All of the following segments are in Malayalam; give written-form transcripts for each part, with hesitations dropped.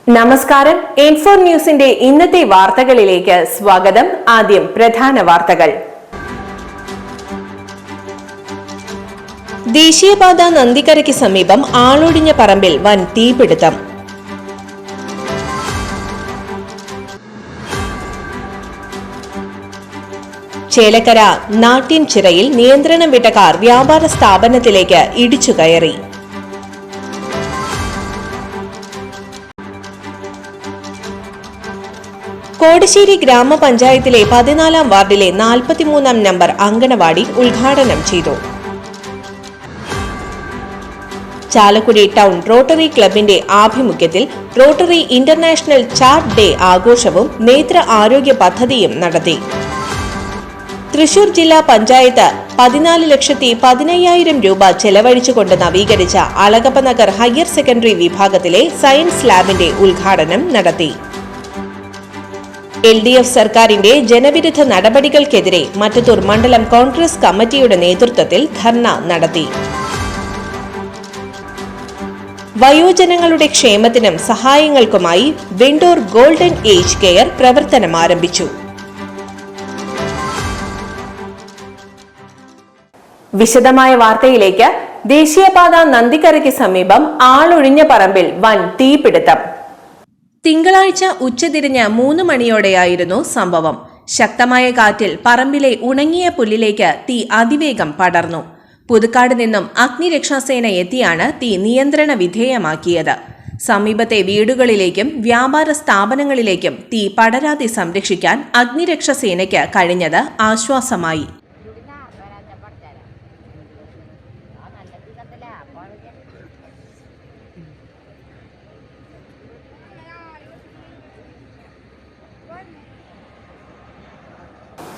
നമസ്കാരം. ഇൻഫോ ന്യൂസിന്റെ ഇന്നത്തെ വാർത്തകളിലേക്ക് സ്വാഗതം. ആദ്യം പ്രധാന വാർത്തകൾ. ദേശീയപാത നന്ദിക്കരയ്ക്ക് സമീപം ആളൊഴിഞ്ഞ പറമ്പിൽ വൻ തീപിടുത്തം. ചേലക്കര നാട്യൻചിറയിൽ നിയന്ത്രണം വിട്ട കാർ വ്യാപാര സ്ഥാപനത്തിലേക്ക് ഇടിച്ചുകയറി. കോടശ്ശേരി ഗ്രാമപഞ്ചായത്തിലെ 14-ാം വാർഡിലെ 43-ാം നമ്പർ അങ്കണവാടി ഉദ്ഘാടനം ചെയ്തു. ചാലക്കുടി ടൗൺ റോട്ടറി ക്ലബിന്റെ ആഭിമുഖ്യത്തിൽ റോട്ടറി ഇന്റർനാഷണൽ ചാർട്ട് ഡേ ആഘോഷവും നേത്ര ആരോഗ്യ പദ്ധതിയും നടത്തി. തൃശൂർ ജില്ലാ പഞ്ചായത്ത് 14,15,000 രൂപ ചെലവഴിച്ചുകൊണ്ട് നവീകരിച്ച അളഗപ്പനഗർ ഹയർ സെക്കൻഡറി വിഭാഗത്തിലെ സയൻസ് ലാബിന്റെ ഉദ്ഘാടനം നടത്തി. LDF സർക്കാരിന്റെ ജനവിരുദ്ധ നടപടികൾക്കെതിരെ മറ്റത്തൂർ മണ്ഡലം കോൺഗ്രസ് കമ്മിറ്റിയുടെ നേതൃത്വത്തിൽ ധർണ നടത്തി. വയോജനങ്ങളുടെ ക്ഷേമത്തിനും സഹായങ്ങൾക്കുമായി വെണ്ടൂർ ഗോൾഡൻ ഏജ് കെയർ പ്രവർത്തനം ആരംഭിച്ചു. വിശദമായ വാർത്തയിലേക്ക്. ദേശീയപാത നന്ദിക്കരയ്ക്ക് സമീപം ആളൊഴിഞ്ഞ പറമ്പിൽ വൻ തീപിടുത്തം. തിങ്കളാഴ്ച ഉച്ചതിരിഞ്ഞ് 3 മണിയോടെയായിരുന്നു സംഭവം. ശക്തമായ കാറ്റിൽ പറമ്പിലെ ഉണങ്ങിയ പുല്ലിലേക്ക് തീ അതിവേഗം പടർന്നു. പുതുക്കാട് നിന്നും അഗ്നിരക്ഷാസേന എത്തിയാണ് തീ നിയന്ത്രണ വിധേയമാക്കിയത്. സമീപത്തെ വീടുകളിലേക്കും വ്യാപാര സ്ഥാപനങ്ങളിലേക്കും തീ പടരാതെ സംരക്ഷിക്കാൻ അഗ്നിരക്ഷാസേനയ്ക്ക് കഴിഞ്ഞത് ആശ്വാസമായി.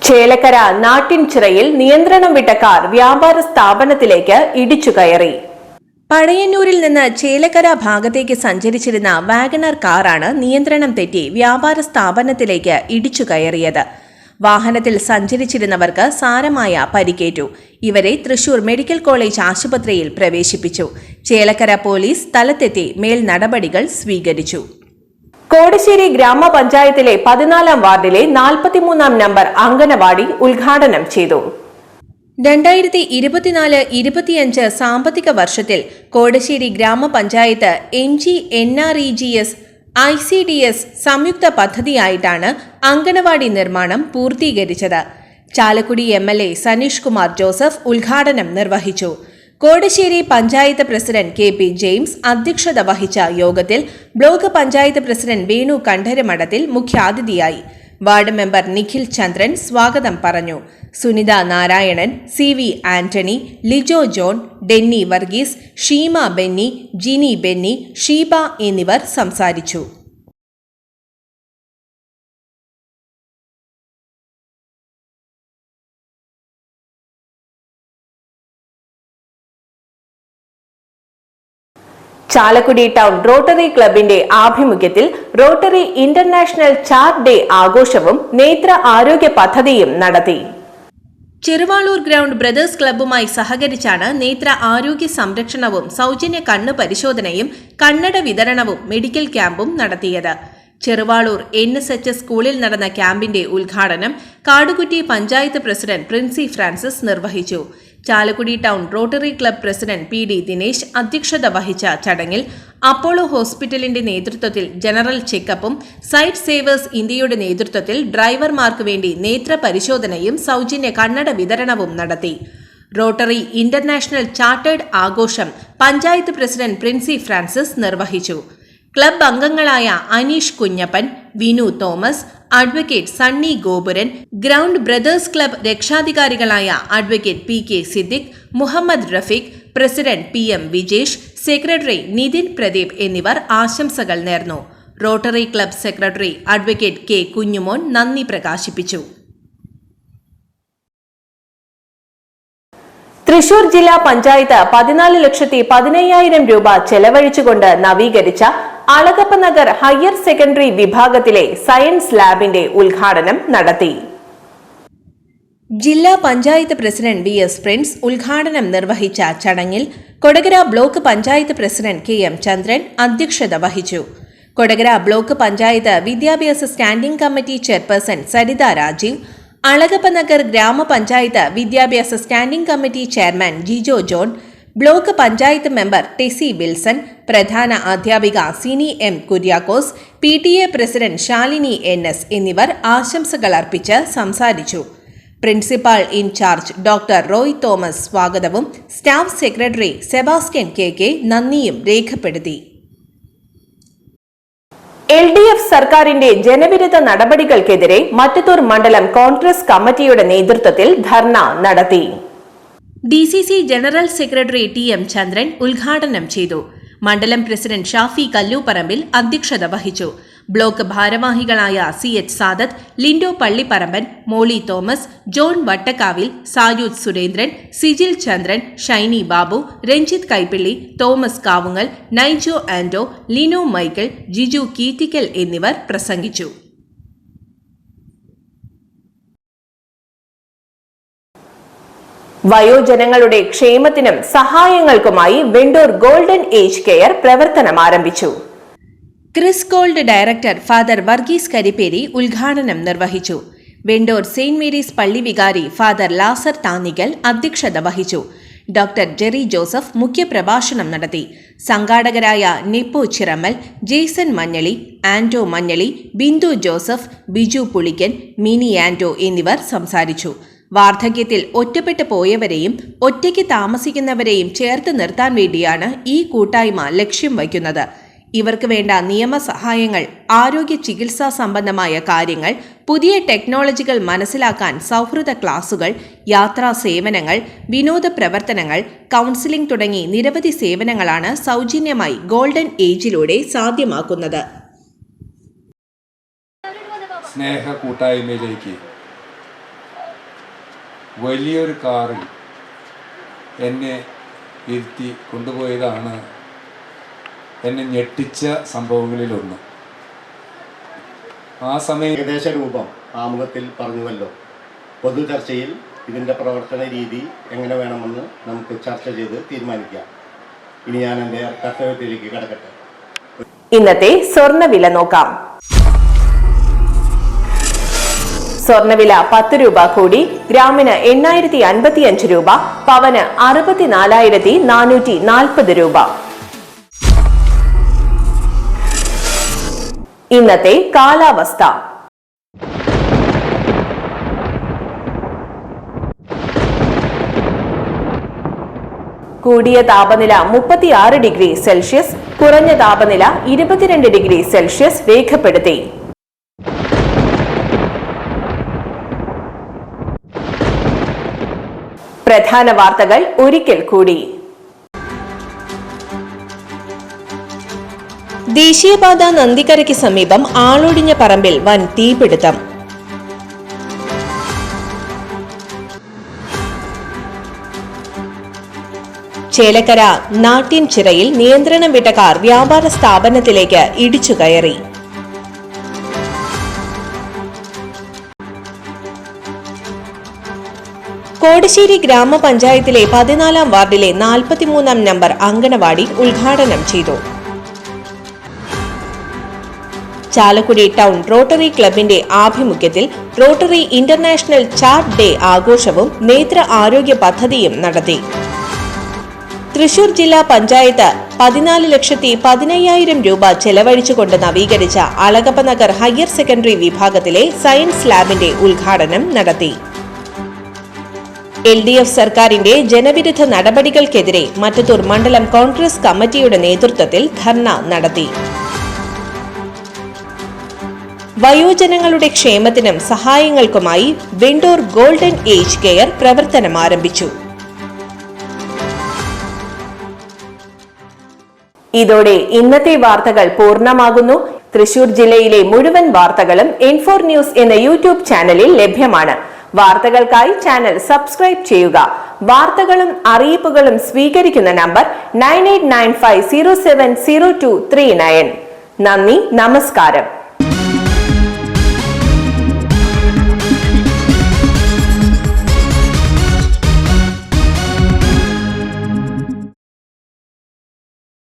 ചേലക്കര നാട്യൻചിറയിൽ നിയന്ത്രണം വിട്ട കാർ വ്യാപാര സ്ഥാപനത്തിലേക്ക് ഇടിച്ചുകയറി. പഴയന്നൂരിൽ നിന്ന് ചേലക്കര ഭാഗത്തേക്ക് സഞ്ചരിച്ചിരുന്ന വാഗണർ കാറാണ് നിയന്ത്രണം തെറ്റി വ്യാപാര സ്ഥാപനത്തിലേക്ക് ഇടിച്ചുകയറിയത്. വാഹനത്തിൽ സഞ്ചരിച്ചിരുന്നവർക്ക് സാരമായ പരിക്കേറ്റു. ഇവരെ തൃശൂർ മെഡിക്കൽ കോളേജ് ആശുപത്രിയിൽ പ്രവേശിപ്പിച്ചു. ചേലക്കര പോലീസ് സ്ഥലത്തെത്തി മേൽ നടപടികൾ സ്വീകരിച്ചു. കോടശ്ശേരി ഗ്രാമപഞ്ചായത്തിലെ 14-ാം വാർഡിലെ 43-ാം നമ്പർ അങ്കണവാടി ഉദ്ഘാടനം ചെയ്തു. 2024-25 സാമ്പത്തിക വർഷത്തിൽ കോടശ്ശേരി ഗ്രാമപഞ്ചായത്ത് MGNREGS ICDS സംയുക്ത പദ്ധതിയായിട്ടാണ് അങ്കണവാടി നിർമ്മാണം പൂർത്തീകരിച്ചത്. ചാലക്കുടി MLA സനീഷ് കുമാർ ജോസഫ് ഉദ്ഘാടനം നിർവഹിച്ചു. Kodassery panchayat president KP James അധ്യക്ഷത വഹിച്ച യോഗത്തിൽ ബ്ലോക്ക് പഞ്ചായത്ത് പ്രസിഡന്റ് വേണു കണ്ഠരമഠത്തിൽ മുഖ്യാതിഥിയായി. വാർഡ് മെമ്പർ നിഖിൽ ചന്ദ്രൻ സ്വാഗതം പറഞ്ഞു. സുനിത നാരായണൻ, CV ആന്റണി, ലിജോ ജോൺ, ഡെന്നി വർഗീസ്, ഷീമ ബെന്നി, ജിനി ബെന്നി, ഷീബ എന്നിവർ സംസാരിച്ചു. ചാലക്കുടി ടൗൺ റോട്ടറി ക്ലബിന്റെ ആഭിമുഖ്യത്തിൽ റോട്ടറി ഇന്റർനാഷണൽ ചാർട്ട് ഡേ ആഘോഷവും നേത്ര ആരോഗ്യ പദ്ധതിയും നടത്തി. ചെറുവാളൂർ ഗ്രൗണ്ട് ബ്രദേഴ്സ് ക്ലബ്ബുമായി സഹകരിച്ചാണ് നേത്ര ആരോഗ്യ സംരക്ഷണവും സൗജന്യ കണ്ണ് പരിശോധനയും കണ്ണട വിതരണവും മെഡിക്കൽ ക്യാമ്പും നടത്തിയത്. ചെറുവാളൂർ NSHS സ്കൂളിൽ നടന്ന ക്യാമ്പിന്റെ ഉദ്ഘാടനം കാടുകുറ്റി പഞ്ചായത്ത് പ്രസിഡന്റ് പ്രിൻസി ഫ്രാൻസിസ് നിർവഹിച്ചു. Chalakudy town rotary club president PD Dinesh അധ്യക്ഷത വഹിച്ച ചടങ്ങിൽ അപ്പോളോ ഹോസ്പിറ്റലിന്റെ നേതൃത്വത്തിൽ ജനറൽ ചെക്കപ്പും സൈറ്റ് സേവേഴ്സ് ഇന്ത്യയുടെ നേതൃത്വത്തിൽ ഡ്രൈവർമാർക്ക് വേണ്ടി നേത്ര പരിശോധനയും സൗജന്യ കണ്ണട വിതരണവും നടത്തി. റോട്ടറി ഇന്റർനാഷണൽ ചാർട്ടേഡ് ആഘോഷം പഞ്ചായത്ത് പ്രസിഡന്റ് പ്രിൻസി ഫ്രാൻസിസ് നിർവഹിച്ചു. ക്ലബ് അംഗങ്ങളായ Aneesh Kunjappan, Vinu Thomas, advocate Sunny Gopuran, ground brothers club രക്ഷാധികാരികളായ advocate PK Siddique, Muhammad Rafeeq, president PM Vijesh, secretary Nithin Pradeep എന്നിവർ ആശംസകൾ നേർന്നു. Rotary club secretary advocate K Kunjumon നന്ദി പ്രകാശിപ്പിച്ചു. തൃശൂർ ജില്ലാ പഞ്ചായത്ത് 14,15,000 രൂപ ചെലവഴിച്ചുകൊണ്ട് നവീകരിച്ച അളഗപ്പനഗർ ഹയർ സെക്കൻഡറി വിഭാഗത്തിലെ സയൻസ് ലാബിന്റെ ഉദ്ഘാടനം നടത്തി. ജില്ലാ പഞ്ചായത്ത് പ്രസിഡന്റ് VS പ്രിൻസ് ഉദ്ഘാടനം നിർവഹിച്ച ചടങ്ങിൽ Kodakara block panchayat president KM Chandran അധ്യക്ഷത വഹിച്ചു. കൊടകര ബ്ലോക്ക് പഞ്ചായത്ത് വിദ്യാഭ്യാസ standing committee chairperson Saritha Rajeev, Alagappanagar ഗ്രാമപഞ്ചായത്ത് വിദ്യാഭ്യാസ standing committee chairman Jijo John, block panchayat member Tessy Wilson, പ്രധാന അധ്യാപിക Sini M Kuriakose, PTA president Shalini NS എന്നിവർ ആശംസകൾ അർപ്പിച്ച് സംസാരിച്ചു. Principal in charge doctor Roy Thomas സ്വാഗതവും സ്റ്റാഫ് സെക്രട്ടറി സെബാസ്റ്റ്യൻ KK നന്ദിയും രേഖപ്പെടുത്തി. LDF സർക്കാരിന്റെ ജനവിരുദ്ധ നടപടികൾക്കെതിരെ മറ്റത്തൂർ മണ്ഡലം കോൺഗ്രസ് കമ്മിറ്റിയുടെ നേതൃത്വത്തിൽ ധർണ നടത്തി. DCC ജനറൽ സെക്രട്ടറി TM ചന്ദ്രൻ ഉദ്ഘാടനം ചെയ്തു. മണ്ഡലം പ്രസിഡന്റ് ഷാഫി കല്ലൂപ്പറമ്പിൽ അധ്യക്ഷത വഹിച്ചു. ബ്ലോക്ക് ഭാരവാഹികളായ CH Sadath, Lindo Pallipparamban, Molly Thomas, John Vattakkavil, സായൂദ് Surendran, Sijil ചന്ദ്രൻ, ഷൈനി ബാബു, രഞ്ജിത്ത് കൈപ്പിള്ളി, തോമസ് കാവുങ്ങൽ, നൈജോ ആൻഡോ, ലിനോ മൈക്കിൾ, ജിജു കീറ്റിക്കൽ എന്നിവർ പ്രസംഗിച്ചു. വയോജനങ്ങളുടെ ക്ഷേമത്തിനും സഹായങ്ങൾക്കുമായി വെണ്ടൂർ ഗോൾഡൻ ഏജ് കെയർ പ്രവർത്തനം ആരംഭിച്ചു. Chris gold director father Varghese Karipperi ഉദ്ഘാടനം നിർവഹിച്ചു. വെണ്ടൂർ സെയിന്റ് മേരീസ് പള്ളി വികാരി ഫാദർ ലാസർ താന്നികൽ അധ്യക്ഷത വഹിച്ചു. ഡോക്ടർ ജെറി ജോസഫ് മുഖ്യപ്രഭാഷണം നടത്തി. സംഘാടകരായ നെപ്പോ ചിറമ്മൽ, ജെയ്സൺ മഞ്ഞളി, ആൻഡോ മഞ്ഞളി, ബിന്ദു ജോസഫ്, ബിജു പുളിക്കൻ, മിനി ആൻഡോ എന്നിവർ സംസാരിച്ചു. വാർദ്ധക്യത്തിൽ ഒറ്റപ്പെട്ടു പോയവരെയും ഒറ്റയ്ക്ക് താമസിക്കുന്നവരെയും ചേർത്ത് നിർത്താൻ വേണ്ടിയാണ് ഈ കൂട്ടായ്മ ലക്ഷ്യം വയ്ക്കുന്നത്. ഇവർക്ക് വേണ്ട നിയമസഹായങ്ങൾ, ആരോഗ്യ ചികിത്സാ സംബന്ധമായ കാര്യങ്ങൾ, പുതിയ ടെക്നോളജികൾ മനസ്സിലാക്കാൻ സൗഹൃദ ക്ലാസുകൾ, യാത്രാ സേവനങ്ങൾ, വിനോദ പ്രവർത്തനങ്ങൾ, കൗൺസിലിംഗ് തുടങ്ങി നിരവധി സേവനങ്ങളാണ് സൗജന്യമായി ഗോൾഡൻ ഏജിലൂടെ സാധ്യമാക്കുന്നത്. സ്നേഹ കൂട്ടായ്മയിലേക്ക് വലിയൊരു കാറിൽ എന്നെ ഇരുത്തി കൊണ്ടുപോയതാണ് എന്നെ ഞെട്ടിച്ച സംഭവങ്ങളിലൊന്ന്. ആ സമയം ഏകദേശ രൂപം ആമുഖത്തിൽ പറഞ്ഞുവല്ലോ. പൊതു ചർച്ചയിൽ ഇതിൻ്റെ പ്രവർത്തന രീതി എങ്ങനെ വേണമെന്ന് നമുക്ക് ചർച്ച ചെയ്ത് തീരുമാനിക്കാം. ഇനി ഞാൻ എൻ്റെ കർത്തവ്യത്തിലേക്ക് കടക്കട്ടെ. ഇന്നത്തെ സ്വർണ്ണവില നോക്കാം. സ്വർണ്ണവില 10 രൂപ കൂടി ഗ്രാമിന് 8055 രൂപ, പവന് 64,440 രൂപ. ഇന്നത്തെ കാലാവസ്ഥ. കൂടിയ താപനില 36 ഡിഗ്രി സെൽഷ്യസ്, കുറഞ്ഞ താപനില 22 ഡിഗ്രി സെൽഷ്യസ് രേഖപ്പെടുത്തി. പ്രധാന വാർത്തകൾ ഒരിക്കൽ കൂടി. ദേശീയപാത നന്ദിക്കരയ്ക്ക് സമീപം ആളൊഴിഞ്ഞ പറമ്പിൽ വൻ തീപിടുത്തം. ചേലക്കര നാട്യൻ ചിറയിൽ നിയന്ത്രണം വിട്ട കാർ വ്യാപാര സ്ഥാപനത്തിലേക്ക് ഇടിച്ചു കയറി. കോടശ്ശേരി ഗ്രാമപഞ്ചായത്തിലെ 14-ാം വാർഡിലെ 43-ാം നമ്പർ അങ്കണവാടി ഉദ്ഘാടനം ചെയ്തു. ചാലക്കുടി ടൗൺ റോട്ടറി ക്ലബിന്റെ ആഭിമുഖ്യത്തിൽ റോട്ടറി ഇന്റർനാഷണൽ ചാർട്ട് ഡേ ആഘോഷവും നേത്ര ആരോഗ്യ പദ്ധതിയും നടത്തി. തൃശൂർ ജില്ലാ പഞ്ചായത്ത് 14,15,000 രൂപ ചെലവഴിച്ചുകൊണ്ട് നവീകരിച്ച അളഗപ്പനഗർ ഹയർ സെക്കൻഡറി വിഭാഗത്തിലെ സയൻസ് ലാബിന്റെ ഉദ്ഘാടനം നടത്തി. LDF സർക്കാരിന്റെ ജനവിരുദ്ധ നടപടികൾക്കെതിരെ മറ്റത്തൂർ മണ്ഡലം കോൺഗ്രസ് കമ്മിറ്റിയുടെ നേതൃത്വത്തിൽ ധർണ നടത്തി. വയോജനങ്ങളുടെ ക്ഷേമത്തിനും സഹായങ്ങൾക്കുമായി വെണ്ടൂർ ഗോൾഡൻ ഏജ് കെയർ പ്രവർത്തനം ആരംഭിച്ചു. ഇതോടെ ഇന്നത്തെ വാർത്തകൾ പൂർണ്ണമാകുന്നു. തൃശൂർ ജില്ലയിലെ മുഴുവൻ വാർത്തകളും N4 ന്യൂസ് എന്ന യൂട്യൂബ് ചാനലിൽ ലഭ്യമാണ്. വാർത്തകൾക്കായി ചാനൽ സബ്സ്ക്രൈബ് ചെയ്യുക. വാർത്തകളും അറിയിപ്പുകളും സ്വീകരിക്കുന്ന നമ്പർ 9895070239. നന്ദി, നമസ്കാരം.